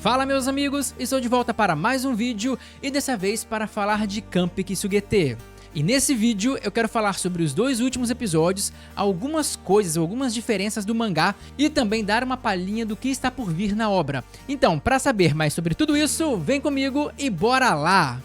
Fala meus amigos, estou de volta para mais um vídeo e dessa vez para falar de Kampi Kisuge. E nesse vídeo eu quero falar sobre os dois últimos episódios, algumas coisas, algumas diferenças do mangá e também dar uma palhinha do que está por vir na obra. Então, para saber mais sobre tudo isso, vem comigo e bora lá!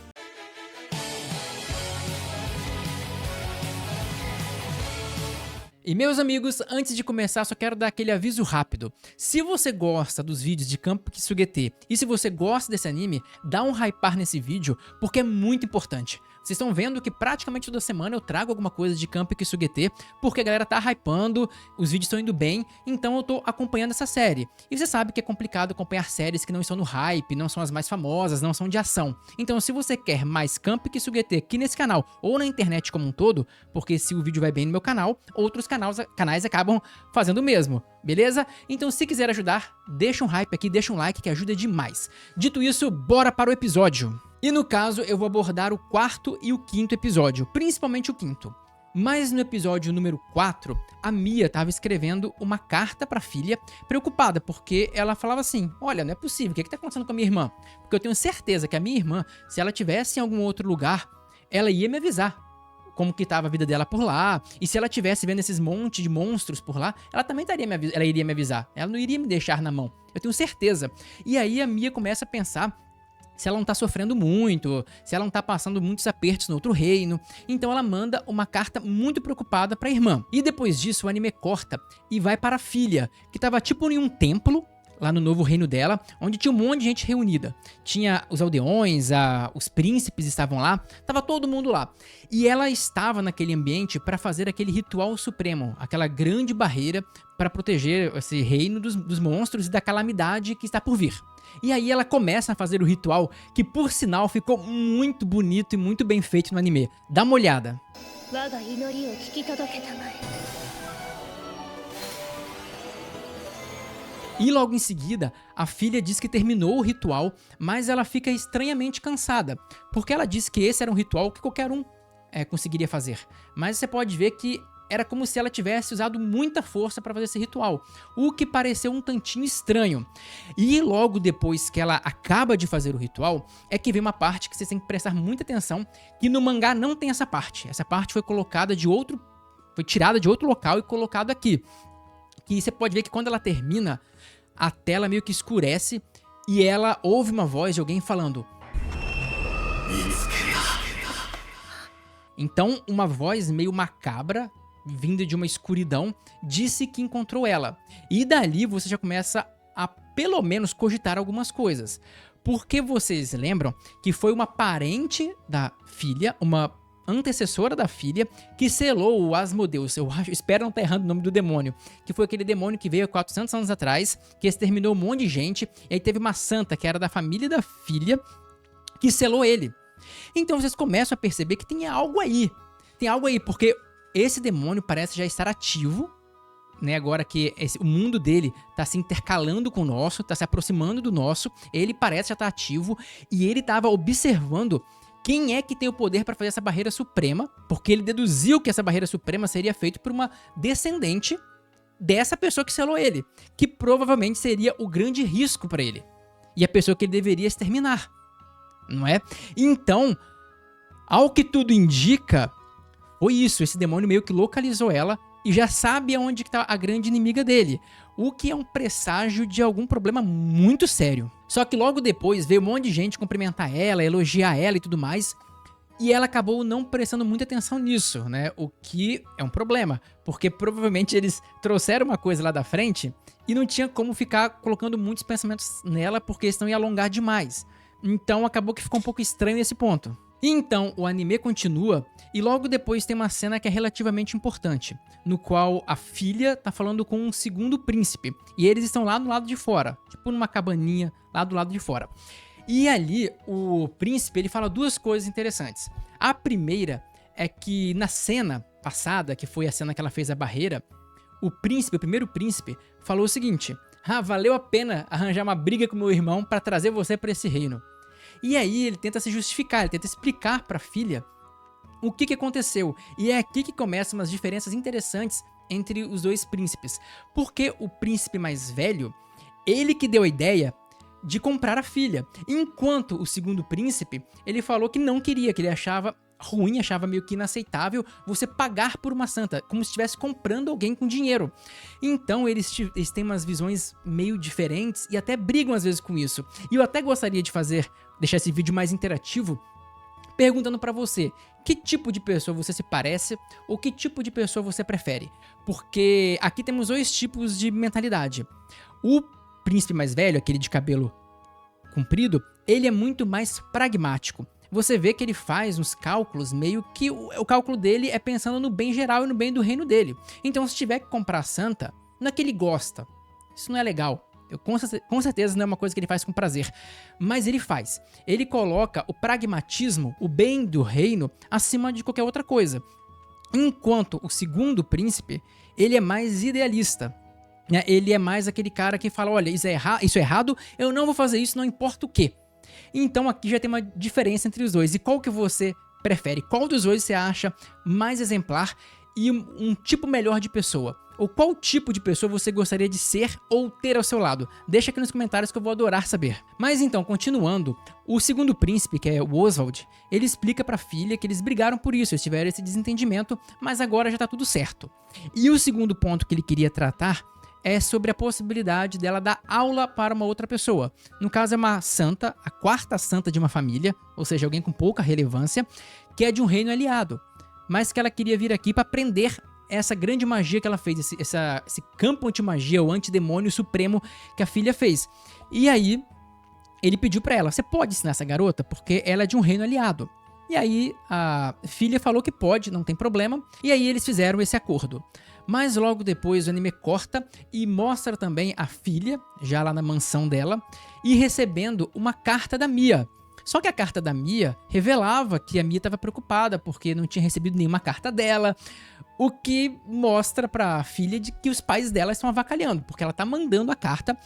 E meus amigos, antes de começar, só quero dar aquele aviso rápido. Se você gosta dos vídeos de Kampi Kisuge e se você gosta desse anime, dá um hypar nesse vídeo, porque é muito importante. Vocês estão vendo que praticamente toda semana eu trago alguma coisa de Kampi Kisuge, porque a galera tá hypando, os vídeos estão indo bem, então eu tô acompanhando essa série. E você sabe que é complicado acompanhar séries que não estão no hype, não são as mais famosas, não são de ação. Então se você quer mais Kampi Kisuge aqui nesse canal, ou na internet como um todo, porque se o vídeo vai bem no meu canal, outros canais acabam fazendo o mesmo, beleza? Então se quiser ajudar, deixa um hype aqui, deixa um like que ajuda demais. Dito isso, bora para o episódio. E no caso eu vou abordar o quarto e o quinto episódio, principalmente o quinto. Mas no episódio número 4, a Mia estava escrevendo uma carta para a filha, preocupada, porque ela falava assim, olha, não é possível, o que está acontecendo com a minha irmã? Porque eu tenho certeza que a minha irmã, se ela estivesse em algum outro lugar, ela ia me avisar como que estava a vida dela por lá, e se ela estivesse vendo esses monte de monstros por lá, ela também iria me avisar, ela não iria me deixar na mão, eu tenho certeza. E aí a Mia começa a pensar se ela não tá sofrendo muito, se ela não tá passando muitos apertos no outro reino, então ela manda uma carta muito preocupada pra irmã. E depois disso o anime corta e vai para a filha, que tava tipo em um templo, lá no novo reino dela, onde tinha um monte de gente reunida. Tinha os aldeões, os príncipes estavam lá, tava todo mundo lá. E ela estava naquele ambiente para fazer aquele ritual supremo, aquela grande barreira para proteger esse reino dos monstros e da calamidade que está por vir. E aí ela começa a fazer o ritual, que por sinal ficou muito bonito e muito bem feito no anime. Dá uma olhada. E logo em seguida, a filha diz que terminou o ritual, mas ela fica estranhamente cansada, porque ela diz que esse era um ritual que qualquer um conseguiria fazer. Mas você pode ver que era como se ela tivesse usado muita força para fazer esse ritual, o que pareceu um tantinho estranho. E logo depois que ela acaba de fazer o ritual, é que vem uma parte que vocês têm que prestar muita atenção, que no mangá não tem essa parte. Essa parte foi tirada de outro local e colocada aqui. Que você pode ver que quando ela termina, a tela meio que escurece e ela ouve uma voz de alguém falando. Então, uma voz meio macabra, vinda de uma escuridão, disse que encontrou ela. E dali você já começa a pelo menos cogitar algumas coisas. Porque vocês lembram que foi uma parente da filha, uma antecessora da filha, que selou o Asmodeus, espero não estar errando o nome do demônio, que foi aquele demônio que veio há 400 anos atrás, que exterminou um monte de gente, e aí teve uma santa que era da família da filha, que selou ele. Então vocês começam a perceber que tem algo aí, porque esse demônio parece já estar ativo, né, agora que o mundo dele está se intercalando com o nosso, está se aproximando do nosso, ele parece já estar ativo, e ele estava observando quem é que tem o poder para fazer essa barreira suprema, porque ele deduziu que essa barreira suprema seria feita por uma descendente dessa pessoa que selou ele, que provavelmente seria o grande risco para ele, e a pessoa que ele deveria exterminar, não é? Então, ao que tudo indica, foi isso, esse demônio meio que localizou ela e já sabe aonde está a grande inimiga dele, o que é um presságio de algum problema muito sério. Só que logo depois veio um monte de gente cumprimentar ela, elogiar ela e tudo mais, e ela acabou não prestando muita atenção nisso, né? O que é um problema, porque provavelmente eles trouxeram uma coisa lá da frente e não tinha como ficar colocando muitos pensamentos nela, porque senão ia alongar demais. Então acabou que ficou um pouco estranho nesse ponto. E então o anime continua e logo depois tem uma cena que é relativamente importante, no qual a filha tá falando com um segundo príncipe e eles estão lá do lado de fora, tipo numa cabaninha lá do lado de fora. E ali o príncipe ele fala duas coisas interessantes. A primeira é que na cena passada, que foi a cena que ela fez a barreira, o primeiro príncipe, falou o seguinte: valeu a pena arranjar uma briga com meu irmão para trazer você para esse reino. E aí ele tenta se justificar, ele tenta explicar para a filha o que aconteceu. E é aqui que começam umas diferenças interessantes entre os dois príncipes. Porque o príncipe mais velho, ele que deu a ideia de comprar a filha. Enquanto o segundo príncipe, ele falou que não queria, que ele achava ruim, achava meio que inaceitável você pagar por uma santa, como se estivesse comprando alguém com dinheiro. Então eles têm umas visões meio diferentes e até brigam às vezes com isso. E eu até gostaria de deixar esse vídeo mais interativo, perguntando pra você, que tipo de pessoa você se parece ou que tipo de pessoa você prefere? Porque aqui temos dois tipos de mentalidade. O príncipe mais velho, aquele de cabelo comprido, ele é muito mais pragmático. Você vê que ele faz uns cálculos, meio que o cálculo dele é pensando no bem geral e no bem do reino dele. Então, se tiver que comprar a santa, não é que ele gosta. Isso não é legal. Com certeza não é uma coisa que ele faz com prazer. Mas ele faz. Ele coloca o pragmatismo, o bem do reino, acima de qualquer outra coisa. Enquanto o segundo príncipe, ele é mais idealista. Ele é mais aquele cara que fala, olha, isso é errado, eu não vou fazer isso, não importa o quê. Então aqui já tem uma diferença entre os dois. E qual que você prefere? Qual dos dois você acha mais exemplar e um tipo melhor de pessoa? Ou qual tipo de pessoa você gostaria de ser ou ter ao seu lado? Deixa aqui nos comentários que eu vou adorar saber. Mas então, continuando, o segundo príncipe, que é o Oswald, ele explica pra filha que eles brigaram por isso, eles tiveram esse desentendimento, mas agora já tá tudo certo. E o segundo ponto que ele queria tratar é sobre a possibilidade dela dar aula para uma outra pessoa. No caso é uma santa, a quarta santa de uma família, ou seja, alguém com pouca relevância, que é de um reino aliado, mas que ela queria vir aqui para aprender essa grande magia que ela fez, esse campo anti-magia, o antidemônio supremo que a filha fez. E aí, ele pediu para ela, você pode ensinar essa garota? Porque ela é de um reino aliado. E aí, a filha falou que pode, não tem problema, e aí eles fizeram esse acordo. Mas logo depois o anime corta e mostra também a filha, já lá na mansão dela, e recebendo uma carta da Mia. Só que a carta da Mia revelava que a Mia estava preocupada porque não tinha recebido nenhuma carta dela, o que mostra pra filha de que os pais dela estão avacalhando, porque ela tá mandando a carta,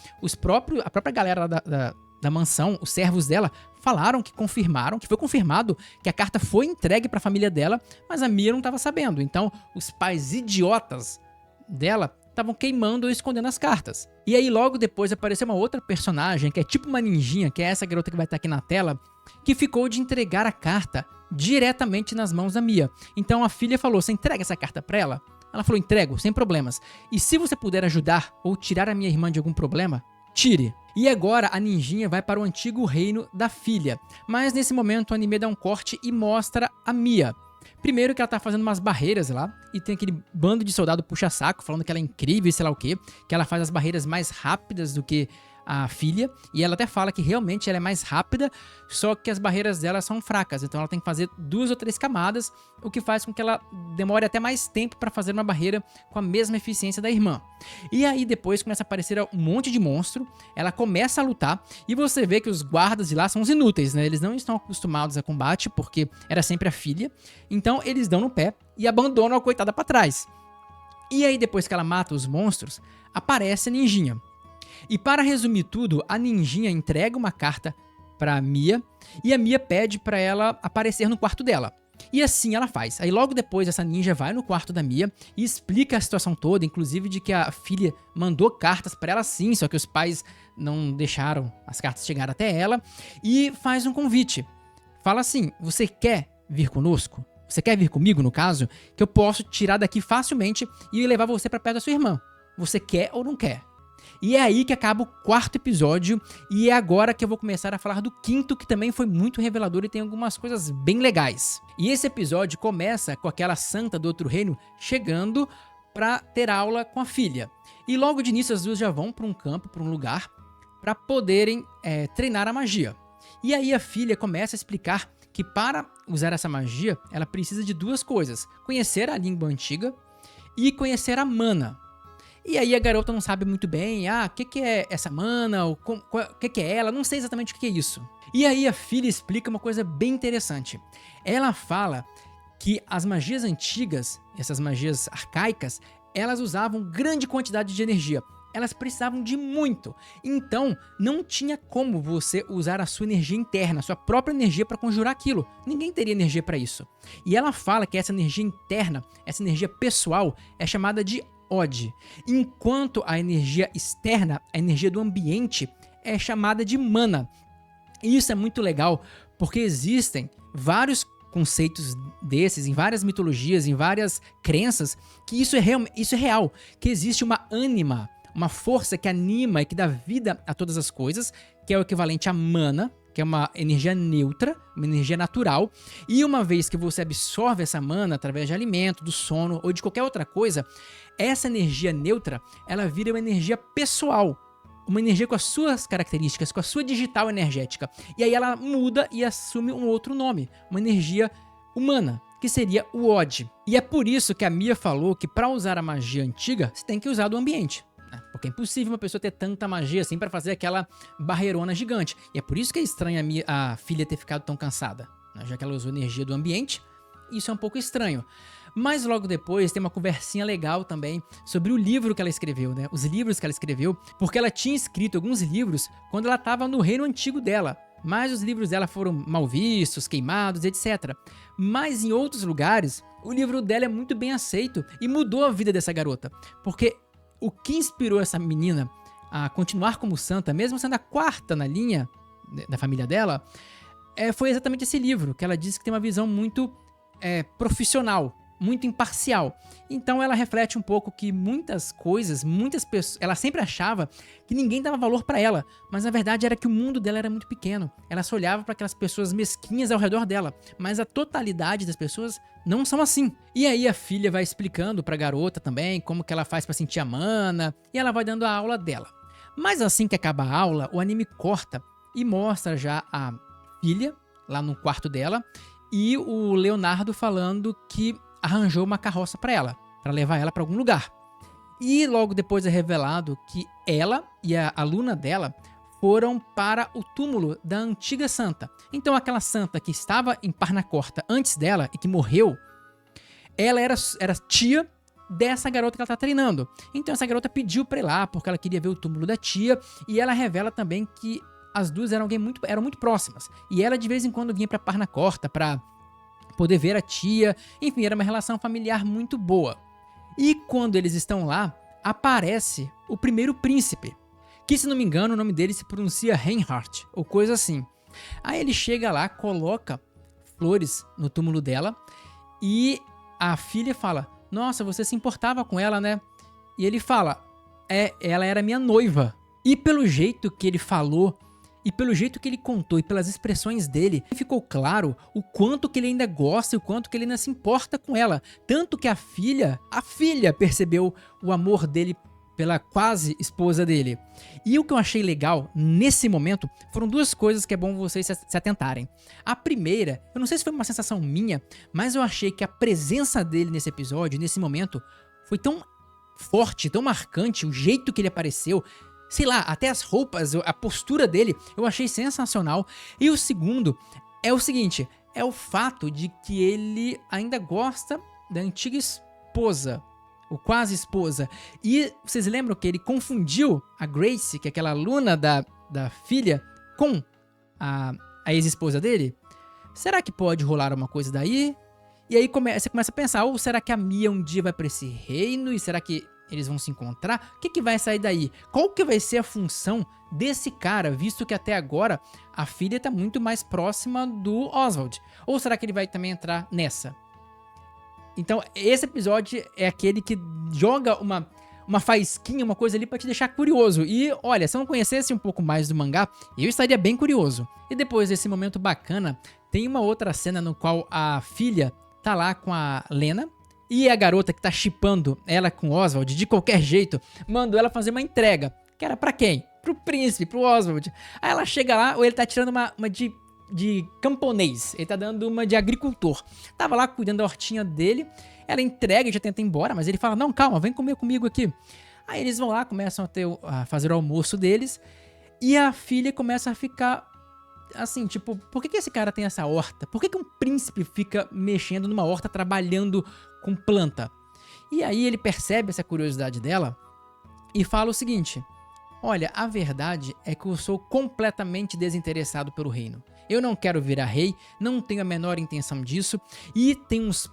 a própria galera da mansão, os servos dela, falaram que confirmaram, que foi confirmado que a carta foi entregue pra família dela, mas a Mia não estava sabendo. Então, os pais idiotas dela estavam queimando ou escondendo as cartas. E aí, logo depois, apareceu uma outra personagem, que é tipo uma ninjinha, que é essa garota que vai estar aqui na tela, que ficou de entregar a carta diretamente nas mãos da Mia. Então, a filha falou, você entrega essa carta pra ela? Ela falou, entrego, sem problemas. E se você puder ajudar ou tirar a minha irmã de algum problema, tire. E agora a ninjinha vai para o antigo reino da filha. Mas nesse momento o anime dá um corte e mostra a Mia. Primeiro que ela tá fazendo umas barreiras lá, e tem aquele bando de soldado puxa-saco falando que ela é incrível e sei lá o quê, que ela faz as barreiras mais rápidas do que a filha, e ela até fala que realmente ela é mais rápida, só que as barreiras dela são fracas, então ela tem que fazer 2 ou 3 camadas, o que faz com que ela demore até mais tempo para fazer uma barreira com a mesma eficiência da irmã. E aí depois começa a aparecer um monte de monstro, ela começa a lutar, e você vê que os guardas de lá são os inúteis, né? Eles não estão acostumados a combate, porque era sempre a filha, então eles dão no pé e abandonam a coitada para trás. E aí depois que ela mata os monstros, aparece a ninjinha. E para resumir tudo, a ninjinha entrega uma carta pra Mia e a Mia pede pra ela aparecer no quarto dela. E assim ela faz. Aí logo depois essa ninja vai no quarto da Mia e explica a situação toda, inclusive de que a filha mandou cartas pra ela sim, só que os pais não deixaram as cartas chegar até ela, e faz um convite. Fala assim, você quer vir conosco? Você quer vir comigo, no caso? Que eu posso tirar daqui facilmente e levar você pra perto da sua irmã. Você quer ou não quer? E é aí que acaba o 4º episódio, e é agora que eu vou começar a falar do 5º, que também foi muito revelador e tem algumas coisas bem legais. E esse episódio começa com aquela santa do outro reino chegando pra ter aula com a filha. E logo de início as duas já vão pra um campo, pra um lugar, pra poderem treinar a magia. E aí a filha começa a explicar que para usar essa magia, ela precisa de 2 coisas: conhecer a língua antiga e conhecer a mana. E aí a garota não sabe muito bem, o que é essa mana, o que é ela, não sei exatamente o que é isso. E aí a filha explica uma coisa bem interessante. Ela fala que as magias antigas, essas magias arcaicas, elas usavam grande quantidade de energia. Elas precisavam de muito. Então, não tinha como você usar a sua energia interna, a sua própria energia para conjurar aquilo. Ninguém teria energia para isso. E ela fala que essa energia interna, essa energia pessoal, é chamada de Odd, enquanto a energia externa, a energia do ambiente, é chamada de mana. E isso é muito legal, porque existem vários conceitos desses, em várias mitologias, em várias crenças, que isso é real, que existe uma ânima, uma força que anima e que dá vida a todas as coisas, que é o equivalente a mana, que é uma energia neutra, uma energia natural, e uma vez que você absorve essa mana através de alimento, do sono ou de qualquer outra coisa, essa energia neutra, ela vira uma energia pessoal, uma energia com as suas características, com a sua digital energética. E aí ela muda e assume um outro nome, uma energia humana, que seria o Odd. E é por isso que a Mia falou que para usar a magia antiga, você tem que usar do ambiente. Porque é impossível uma pessoa ter tanta magia assim para fazer aquela barreirona gigante. E é por isso que é estranho a filha ter ficado tão cansada, né? Já que ela usou energia do ambiente, isso é um pouco estranho. Mas logo depois tem uma conversinha legal também sobre o livro que ela escreveu, né? Os livros que ela escreveu, porque ela tinha escrito alguns livros quando ela estava no reino antigo dela. Mas os livros dela foram mal vistos, queimados, etc. Mas em outros lugares, o livro dela é muito bem aceito e mudou a vida dessa garota. Porque o que inspirou essa menina a continuar como santa, mesmo sendo a quarta na linha da família dela, foi exatamente esse livro, que ela disse que tem uma visão muito profissional, muito imparcial. Então ela reflete um pouco que muitas coisas, muitas pessoas, ela sempre achava que ninguém dava valor pra ela, mas na verdade era que o mundo dela era muito pequeno. Ela só olhava para aquelas pessoas mesquinhas ao redor dela, mas a totalidade das pessoas não são assim. E aí a filha vai explicando pra garota também como que ela faz pra sentir a mana, e ela vai dando a aula dela. Mas assim que acaba a aula, o anime corta e mostra já a filha lá no quarto dela e o Leonardo falando que arranjou uma carroça pra ela, pra levar ela pra algum lugar. E logo depois é revelado que ela e a aluna dela foram para o túmulo da antiga santa. Então aquela santa que estava em Parnacorta antes dela e que morreu, ela era tia dessa garota que ela tá treinando. Então essa garota pediu pra ir lá porque ela queria ver o túmulo da tia, e ela revela também que as duas eram muito próximas. E ela de vez em quando vinha pra Parnacorta pra poder ver a tia, enfim, era uma relação familiar muito boa. E quando eles estão lá, aparece o primeiro príncipe, que se não me engano o nome dele se pronuncia Reinhardt, ou coisa assim. Aí ele chega lá, coloca flores no túmulo dela, e a filha fala, nossa, você se importava com ela, né? E ele fala, ela era minha noiva. E pelo jeito que ele falou, e pelo jeito que ele contou e pelas expressões dele, ficou claro o quanto que ele ainda gosta e o quanto que ele ainda se importa com ela. Tanto que a filha percebeu o amor dele pela quase esposa dele. E o que eu achei legal nesse momento foram duas coisas que é bom vocês se atentarem. A primeira, eu não sei se foi uma sensação minha, mas eu achei que a presença dele nesse episódio, nesse momento, foi tão forte, tão marcante, o jeito que ele apareceu, sei lá, até as roupas, a postura dele, eu achei sensacional. E o segundo é o seguinte, é o fato de que ele ainda gosta da antiga esposa, ou quase esposa. E vocês lembram que ele confundiu a Grace, que é aquela aluna da filha, com a ex-esposa dele? Será que pode rolar uma coisa daí? E aí você começa a pensar, ou será que a Mia um dia vai pra esse reino? E será que eles vão se encontrar? O que vai sair daí? Qual que vai ser a função desse cara, visto que até agora a filha tá muito mais próxima do Oswald? Ou será que ele vai também entrar nessa? Então, esse episódio é aquele que joga uma faísquinha, uma coisa ali pra te deixar curioso. E, olha, se eu não conhecesse um pouco mais do mangá, eu estaria bem curioso. E depois desse momento bacana, tem uma outra cena no qual a filha tá lá com a Lena, e a garota que tá shippando ela com o Oswald, de qualquer jeito, mandou ela fazer uma entrega. Que era pra quem? Pro príncipe, pro Oswald. Aí ela chega lá, ou ele tá tirando uma de camponês, ele tá dando uma de agricultor. Tava lá cuidando da hortinha dele, ela entrega e já tenta ir embora, mas ele fala, não, calma, vem comer comigo aqui. Aí eles vão lá, começam a fazer o almoço deles, e a filha começa a ficar assim, tipo, por que esse cara tem essa horta? Por que um príncipe fica mexendo numa horta, trabalhando com planta? E aí ele percebe essa curiosidade dela e fala o seguinte, olha, a verdade é que eu sou completamente desinteressado pelo reino. Eu não quero virar rei, não tenho a menor intenção disso, e tem uns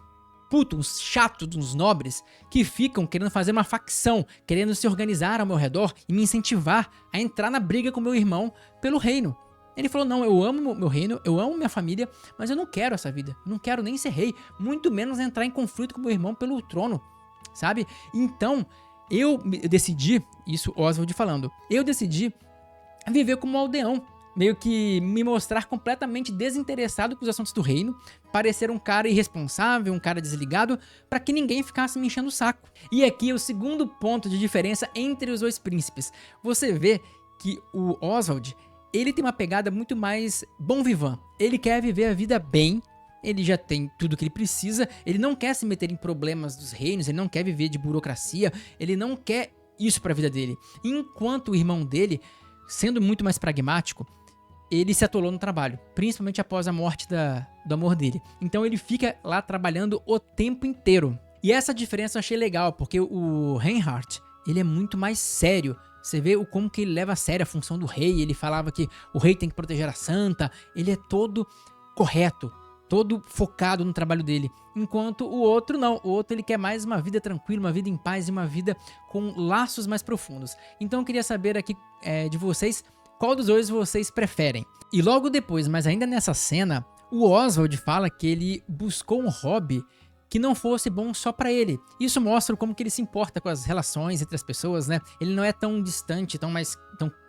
putos, uns chatos, uns nobres, que ficam querendo fazer uma facção, querendo se organizar ao meu redor e me incentivar a entrar na briga com meu irmão pelo reino. Ele falou, não, eu amo meu reino, eu amo minha família, mas eu não quero essa vida, eu não quero nem ser rei, muito menos entrar em conflito com meu irmão pelo trono, sabe? Então, eu decidi, isso Oswald falando, eu decidi viver como um aldeão, meio que me mostrar completamente desinteressado com os assuntos do reino, parecer um cara irresponsável, um cara desligado, para que ninguém ficasse me enchendo o saco. E aqui é o segundo ponto de diferença entre os dois príncipes. Você vê que o Oswald, ele tem uma pegada muito mais bon vivant. Ele quer viver a vida bem, ele já tem tudo que ele precisa, ele não quer se meter em problemas dos reinos, ele não quer viver de burocracia, ele não quer isso pra vida dele. Enquanto o irmão dele, sendo muito mais pragmático, ele se atolou no trabalho, principalmente após a morte do amor dele. Então ele fica lá trabalhando o tempo inteiro. E essa diferença eu achei legal, porque o Reinhardt, ele é muito mais sério. Você vê como que ele leva a sério a função do rei, ele falava que o rei tem que proteger a santa, ele é todo correto, todo focado no trabalho dele. Enquanto o outro não, o outro ele quer mais uma vida tranquila, uma vida em paz e uma vida com laços mais profundos. Então eu queria saber aqui de vocês, qual dos dois vocês preferem? E logo depois, mas ainda nessa cena, o Oswald fala que ele buscou um hobby que não fosse bom só pra ele. Isso mostra como que ele se importa com as relações entre as pessoas, né? Ele não é tão distante, tão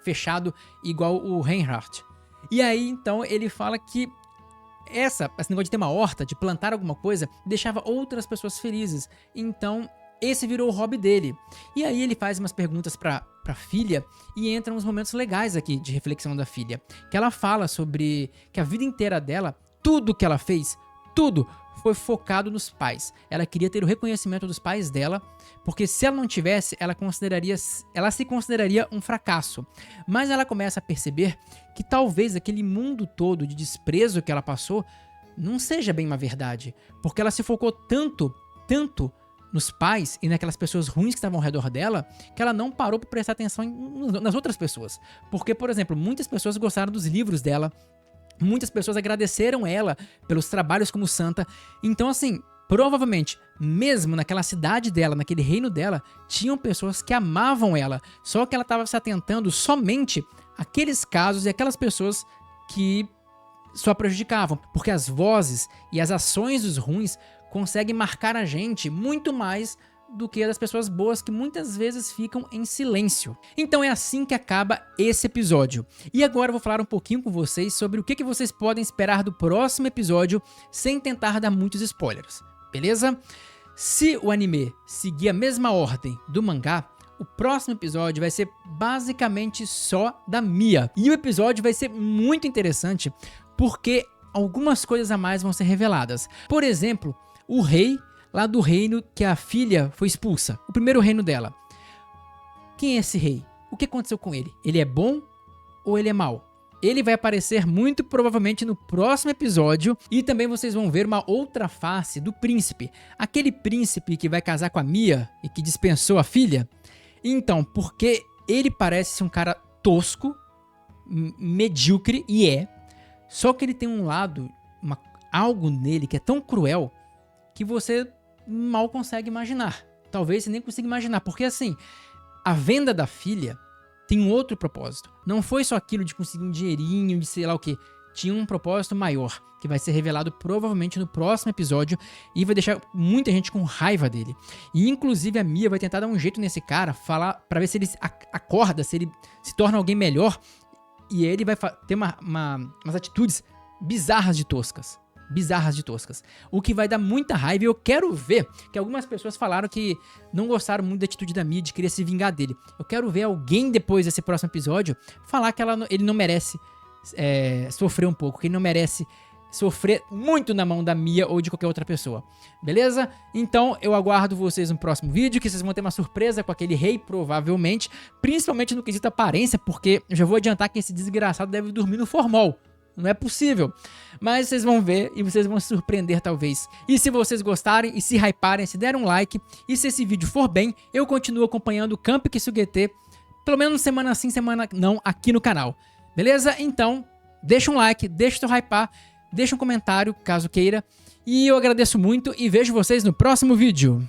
fechado igual o Reinhardt. E aí, então, ele fala que esse negócio de ter uma horta, de plantar alguma coisa, deixava outras pessoas felizes. Então, esse virou o hobby dele. E aí ele faz umas perguntas pra filha e entra uns momentos legais aqui de reflexão da filha. Que ela fala sobre que a vida inteira dela, tudo que ela fez, tudo foi focado nos pais. Ela queria ter o reconhecimento dos pais dela, porque se ela não tivesse, ela se consideraria um fracasso. Mas ela começa a perceber que talvez aquele mundo todo de desprezo que ela passou não seja bem uma verdade, porque ela se focou tanto nos pais e naquelas pessoas ruins que estavam ao redor dela, que ela não parou para prestar atenção nas outras pessoas. Porque, por exemplo, muitas pessoas gostaram dos livros dela, muitas pessoas agradeceram ela pelos trabalhos como santa. Então, assim, provavelmente, mesmo naquela cidade dela, naquele reino dela, tinham pessoas que amavam ela. Só que ela estava se atentando somente àqueles casos e aquelas pessoas que só prejudicavam. Porque as vozes e as ações dos ruins conseguem marcar a gente muito mais do que a das pessoas boas que muitas vezes ficam em silêncio. Então é assim que acaba esse episódio. E agora eu vou falar um pouquinho com vocês sobre o que vocês podem esperar do próximo episódio sem tentar dar muitos spoilers, beleza? Se o anime seguir a mesma ordem do mangá, o próximo episódio vai ser basicamente só da Mia. E o episódio vai ser muito interessante porque algumas coisas a mais vão ser reveladas. Por exemplo, o rei lá do reino que a filha foi expulsa, o primeiro reino dela. Quem é esse rei? O que aconteceu com ele? Ele é bom ou ele é mau? Ele vai aparecer muito provavelmente no próximo episódio e também vocês vão ver uma outra face do príncipe. Aquele príncipe que vai casar com a Mia e que dispensou a filha. Então, porque ele parece ser um cara tosco, medíocre, e só que ele tem um lado, algo nele que é tão cruel que você mal consegue imaginar. Talvez você nem consiga imaginar, porque assim, a venda da filha tem um outro propósito. Não foi só aquilo de conseguir um dinheirinho, de sei lá o que. Tinha um propósito maior, que vai ser revelado provavelmente no próximo episódio e vai deixar muita gente com raiva dele. E inclusive a Mia vai tentar dar um jeito nesse cara, falar pra ver se ele acorda, se ele se torna alguém melhor. E ele vai ter umas atitudes bizarras de toscas. O que vai dar muita raiva. E eu quero ver que algumas pessoas falaram que não gostaram muito da atitude da Mia, de querer se vingar dele. Eu quero ver alguém depois desse próximo episódio falar que ele não merece sofrer um pouco, que ele não merece sofrer muito na mão da Mia ou de qualquer outra pessoa, beleza? Então eu aguardo vocês no próximo vídeo, que vocês vão ter uma surpresa com aquele rei, provavelmente, principalmente no quesito aparência, porque eu já vou adiantar que esse desgraçado deve dormir no formol. Não é possível. Mas vocês vão ver e vocês vão se surpreender talvez. E se vocês gostarem e se hyparem, se der um like, e se esse vídeo for bem, eu continuo acompanhando o Camp Kisuget, pelo menos semana sim, semana não, aqui no canal. Beleza? Então, deixa um like, deixa o seu hypar. deixa um comentário caso queira. E eu agradeço muito e vejo vocês no próximo vídeo.